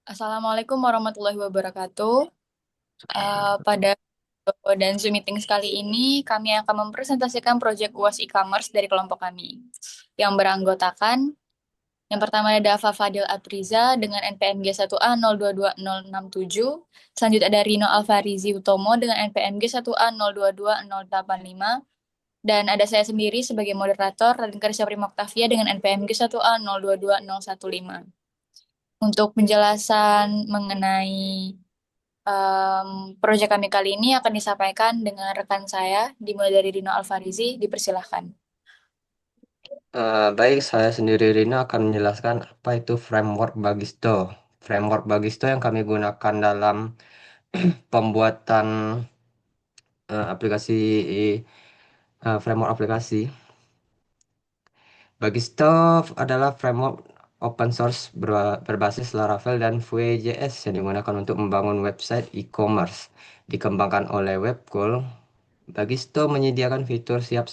Assalamualaikum warahmatullahi wabarakatuh. Pada video dan Zoom meeting sekali ini, kami akan mempresentasikan proyek UAS e-commerce dari kelompok kami. Yang beranggotakan, yang pertama ada Dava Fadil Apriza dengan NPMG 1A022067. Selanjutnya ada Rino Alfarizi Utomo dengan NPMG 1A022085. Dan ada saya sendiri sebagai moderator, Radin Karisya Prima Oktavia dengan NPMG 1A022015. Untuk penjelasan mengenai proyek kami kali ini akan disampaikan dengan rekan saya, dimulai dari Dino Alfarizi, dipersilahkan. Baik, saya sendiri Rina akan menjelaskan apa itu framework Bagisto. Framework Bagisto yang kami gunakan dalam pembuatan aplikasi framework aplikasi. Bagisto adalah framework open source berbasis Laravel dan Vue.js yang digunakan untuk membangun website e-commerce. Dikembangkan oleh Webcool, Bagisto menyediakan fitur siap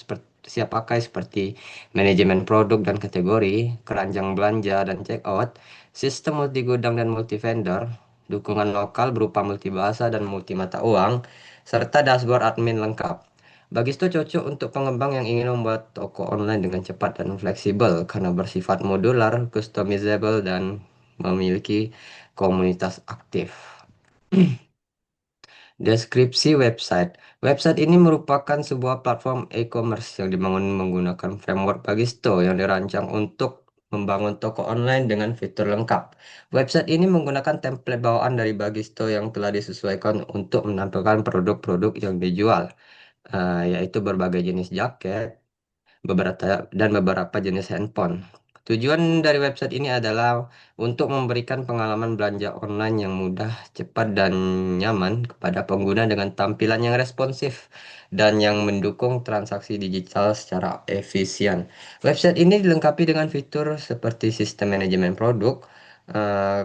pakai seperti manajemen produk dan kategori, keranjang belanja dan checkout, sistem multi gudang dan multi vendor, dukungan lokal berupa multi bahasa dan multi mata uang, serta dashboard admin lengkap. Bagisto cocok untuk pengembang yang ingin membuat toko online dengan cepat dan fleksibel karena bersifat modular, customizable, dan memiliki komunitas aktif. Deskripsi website. Website ini merupakan sebuah platform e-commerce yang dibangun menggunakan framework Bagisto yang dirancang untuk membangun toko online dengan fitur lengkap. Website ini menggunakan template bawaan dari Bagisto yang telah disesuaikan untuk menampilkan produk-produk yang dijual, yaitu berbagai jenis jaket, beberapa jenis handphone. Tujuan dari website ini adalah untuk memberikan pengalaman belanja online yang mudah, cepat, dan nyaman kepada pengguna dengan tampilan yang responsif dan yang mendukung transaksi digital secara efisien. Website ini dilengkapi dengan fitur seperti sistem manajemen produk,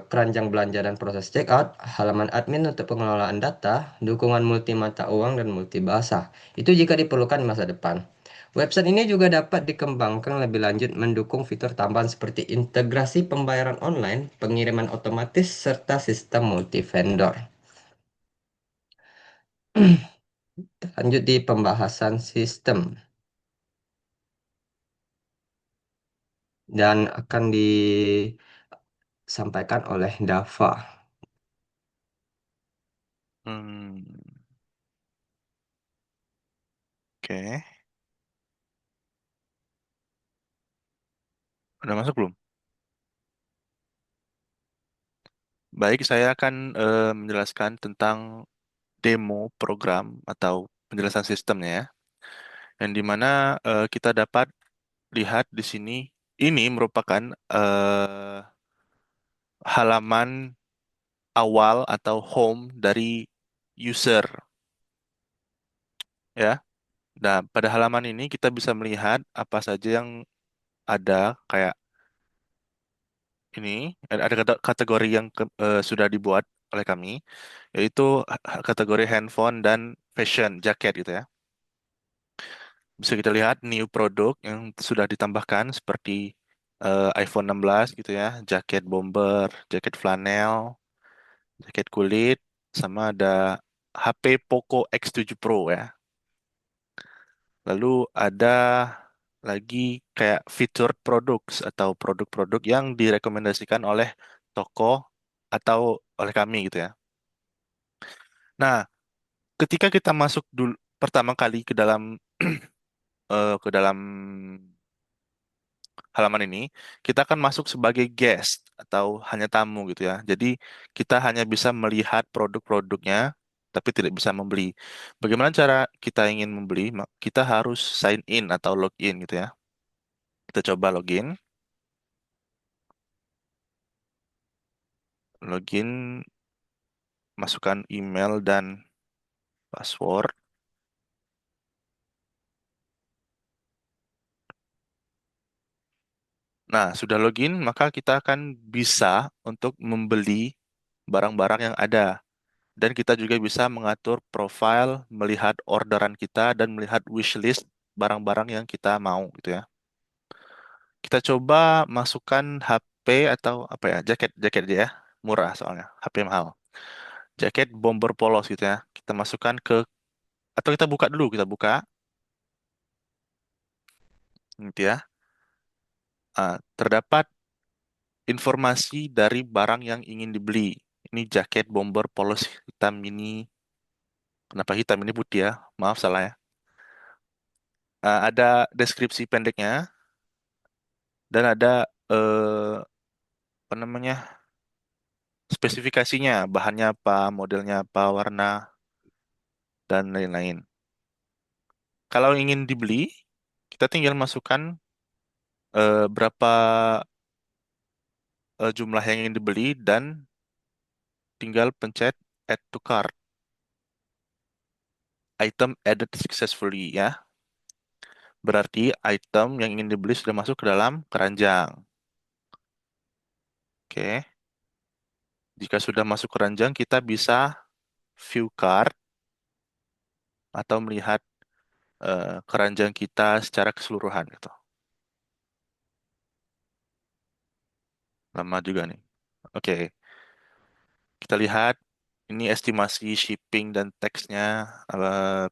keranjang belanja dan proses checkout, halaman admin untuk pengelolaan data, dukungan multi mata uang dan multi bahasa. Itu jika diperlukan di masa depan. Website ini juga dapat dikembangkan lebih lanjut mendukung fitur tambahan seperti integrasi pembayaran online, pengiriman otomatis, serta sistem multi-vendor. Lanjut di pembahasan sistem dan akan disampaikan oleh Dava. Hmm, oke. Udah masuk belum? Baik, saya akan menjelaskan tentang demo program atau penjelasan sistemnya ya. Yang dimana kita dapat lihat di sini ini merupakan halaman awal atau home dari user ya. Nah, pada halaman ini kita bisa melihat apa saja yang ada kayak ini ada kategori yang sudah dibuat oleh kami yaitu kategori handphone dan fashion jaket gitu ya. Bisa kita lihat new product yang sudah ditambahkan seperti iPhone 16 gitu ya, jaket bomber, jaket flanel, jaket kulit, sama ada HP Poco X7 Pro ya. Lalu ada lagi kayak featured products atau produk-produk yang direkomendasikan oleh toko atau oleh kami gitu ya. Nah, ketika kita masuk dulu pertama kali ke dalam halaman ini, kita akan masuk sebagai guest atau hanya tamu gitu ya. Jadi kita hanya bisa melihat produk-produknya, tapi tidak bisa membeli. Bagaimana cara kita ingin membeli? Kita harus sign in atau login gitu ya. Kita coba login, login, masukkan email dan password. Nah, sudah login, maka kita akan bisa untuk membeli barang-barang yang ada. Dan kita juga bisa mengatur profile, melihat orderan kita, dan melihat wishlist barang-barang yang kita mau gitu ya. Kita coba masukkan HP atau apa ya, jaket aja ya. murah soalnya, HP mahal. Jaket bomber polos gitu ya. Kita masukkan ke, atau kita buka dulu, kita buka, gitu ya. Terdapat informasi dari barang yang ingin dibeli. Ini jaket bomber polos hitam ini. Kenapa hitam ini putih ya? Maaf salah ya. Ada deskripsi pendeknya dan ada eh, apa namanya spesifikasinya, bahannya apa, modelnya apa, warna dan lain-lain. Kalau ingin dibeli, kita tinggal masukkan berapa jumlah yang ingin dibeli dan tinggal pencet add to cart. Item added successfully ya. Berarti item yang ingin dibeli sudah masuk ke dalam keranjang. Oke. Jika sudah masuk keranjang, kita bisa view cart atau melihat keranjang kita secara keseluruhan gitu. Lama juga nih. Oke, kita lihat ini estimasi shipping dan teksnya,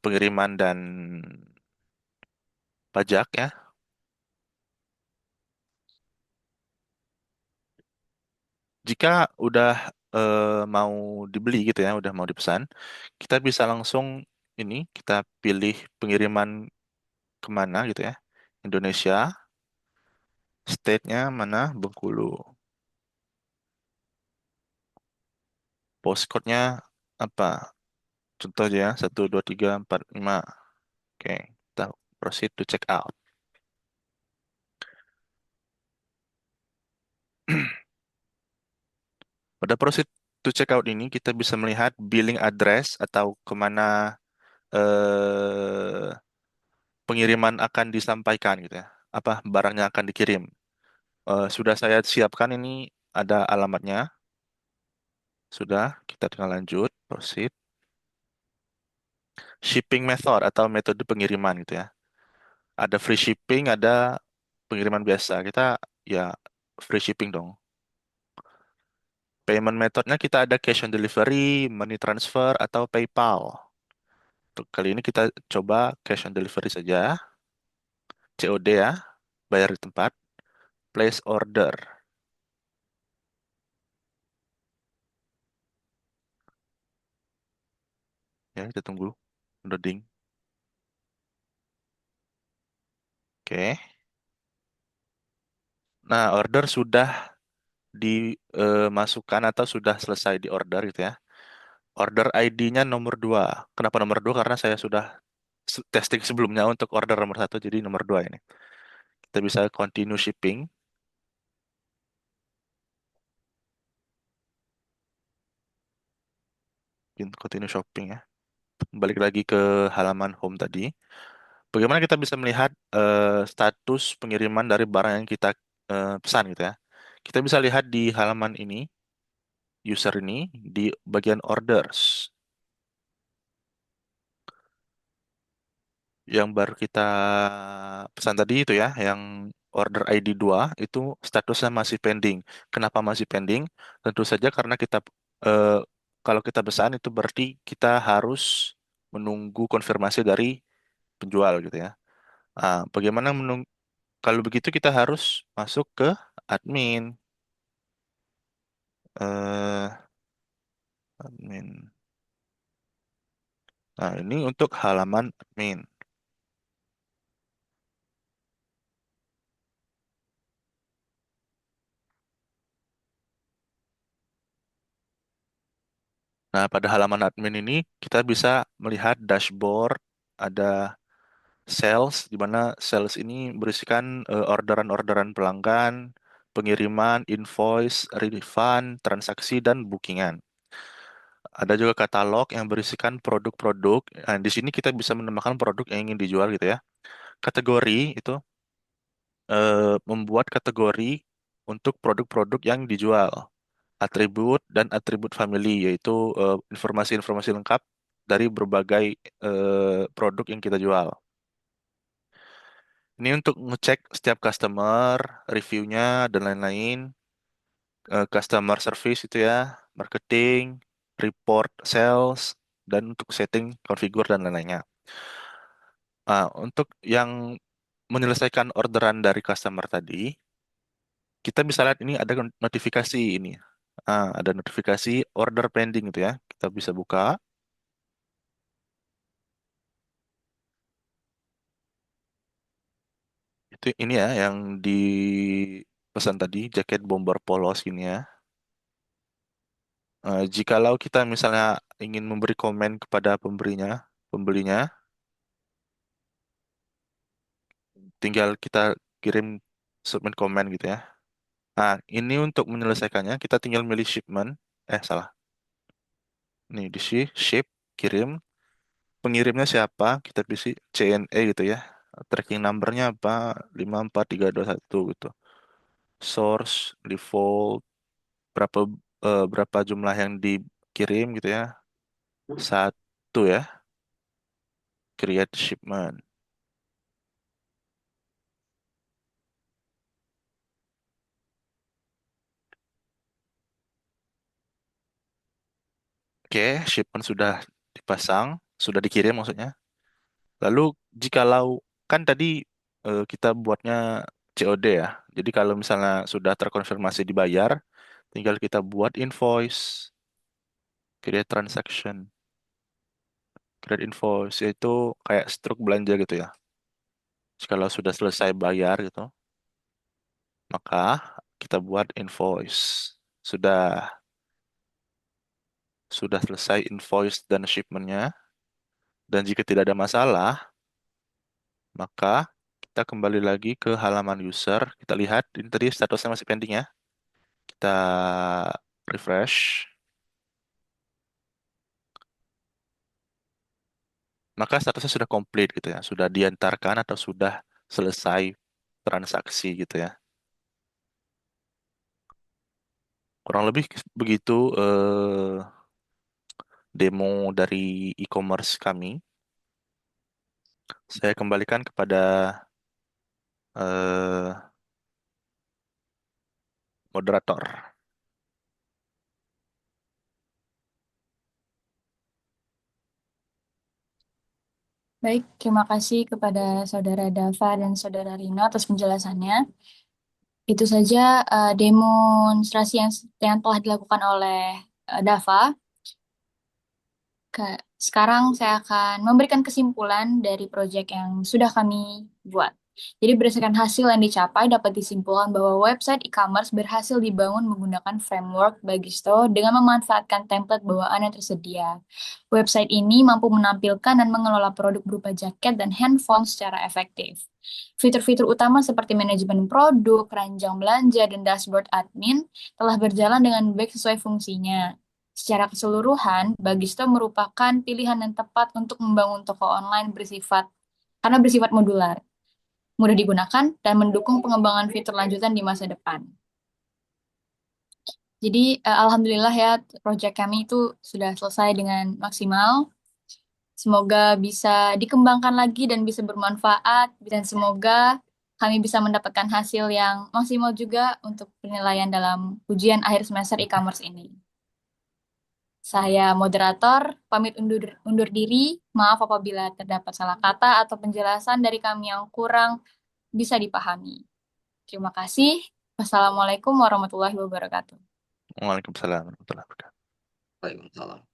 pengiriman dan pajak ya. Jika udah mau dibeli gitu ya, udah mau dipesan, kita bisa langsung ini kita pilih pengiriman kemana gitu ya. Indonesia, state-nya mana? Bengkulu. Postcode-nya apa? Contoh aja ya, 12345. Oke, kita proceed to check out. Pada proceed to check out ini kita bisa melihat billing address atau kemana eh, pengiriman akan disampaikan gitu ya. Apa barangnya akan dikirim. Sudah saya siapkan ini ada alamatnya. Sudah, kita tinggal lanjut, proceed. Shipping method atau metode pengiriman gitu ya. Ada free shipping, ada pengiriman biasa. Kita ya free shipping dong. Payment methodnya kita ada cash on delivery, money transfer, atau PayPal. Untuk kali ini kita coba cash on delivery saja. COD ya, bayar di tempat. Place order. Ya, kita tunggu loading. Oke. Nah, order sudah dimasukkan atau sudah selesai di order gitu ya. Order ID-nya nomor 2. Kenapa nomor 2? Karena saya sudah testing sebelumnya untuk order nomor 1, jadi nomor 2 ini. Kita bisa continue shipping, continue shopping ya. Balik lagi ke halaman home tadi. Bagaimana kita bisa melihat status pengiriman dari barang yang kita pesan gitu ya. Kita bisa lihat di halaman ini, user ini, di bagian orders. Yang baru kita pesan tadi itu ya, yang order ID 2 itu statusnya masih pending. Kenapa masih pending? Tentu saja karena kita eh, kalau kita pesan itu berarti kita harus menunggu konfirmasi dari penjual gitu ya. Bagaimana menunggu? Kalau begitu kita harus masuk ke admin. eh Admin. Nah, ini untuk halaman admin. Nah, pada halaman admin ini kita bisa melihat dashboard, ada sales, di mana sales ini berisikan orderan-orderan pelanggan, pengiriman, invoice, refund, transaksi, dan bookingan. Ada juga katalog yang berisikan produk-produk. Nah, di sini kita bisa menambahkan produk yang ingin dijual gitu ya. Kategori itu membuat kategori untuk produk-produk yang dijual. Atribut dan atribut family, yaitu informasi-informasi lengkap dari berbagai produk yang kita jual. Ini untuk ngecek setiap customer, reviewnya, dan lain-lain. customer service itu ya, marketing, report, sales, dan untuk setting, configure dan lain-lainnya. Untuk yang menyelesaikan orderan dari customer tadi, kita bisa lihat ini ada notifikasi ini. Ada notifikasi order pending gitu ya. Kita bisa buka. Itu ini ya yang di pesan tadi, jaket bomber polos ini ya. Jikalau kita misalnya ingin memberi komen kepada pembelinya, tinggal kita kirim submit komen gitu ya. Nah, ini untuk menyelesaikannya kita tinggal milih shipment. Salah. Nih di sini ship, kirim. Pengirimnya siapa? Kita pilih CNE gitu ya. Tracking numbernya apa? 54321 gitu. Source, default, berapa berapa jumlah yang dikirim gitu ya. Satu ya. Create shipment. Oke, shipment sudah dipasang, sudah dikirim maksudnya. Lalu jikalau kan tadi kita buatnya COD ya. Jadi kalau misalnya sudah terkonfirmasi dibayar, tinggal kita buat invoice, create transaction, create invoice yaitu kayak struk belanja gitu ya. Jikalau sudah selesai bayar gitu, maka kita buat invoice. Sudah selesai invoice dan shipmentnya. Dan jika tidak ada masalah, maka kita kembali lagi ke halaman user. Kita lihat ini tadi statusnya masih pending ya. Kita refresh. Maka statusnya sudah komplit gitu ya. Sudah diantarkan atau sudah selesai transaksi gitu ya. Kurang lebih begitu demo dari e-commerce kami. Saya kembalikan kepada eh, moderator. Baik, terima kasih kepada Saudara Dava dan Saudara Rino atas penjelasannya. Itu saja demonstrasi yang telah dilakukan oleh Dava. Sekarang saya akan memberikan kesimpulan dari proyek yang sudah kami buat. Jadi berdasarkan hasil yang dicapai dapat disimpulkan bahwa website e-commerce berhasil dibangun menggunakan framework Bagisto dengan memanfaatkan template bawaan yang tersedia. Website ini mampu menampilkan dan mengelola produk berupa jaket dan handphone secara efektif. Fitur-fitur utama seperti manajemen produk, keranjang belanja, dan dashboard admin telah berjalan dengan baik sesuai fungsinya. Secara keseluruhan, Bagisto merupakan pilihan yang tepat untuk membangun toko online karena bersifat modular, mudah digunakan, dan mendukung pengembangan fitur lanjutan di masa depan. Jadi, alhamdulillah ya, proyek kami itu sudah selesai dengan maksimal. Semoga bisa dikembangkan lagi dan bisa bermanfaat, dan semoga kami bisa mendapatkan hasil yang maksimal juga untuk penilaian dalam ujian akhir semester e-commerce ini. Saya moderator, pamit undur diri. Maaf apabila terdapat salah kata atau penjelasan dari kami yang kurang bisa dipahami. Terima kasih. Wassalamualaikum warahmatullahi wabarakatuh. Waalaikumsalam warahmatullahi wabarakatuh. Waalaikumsalam.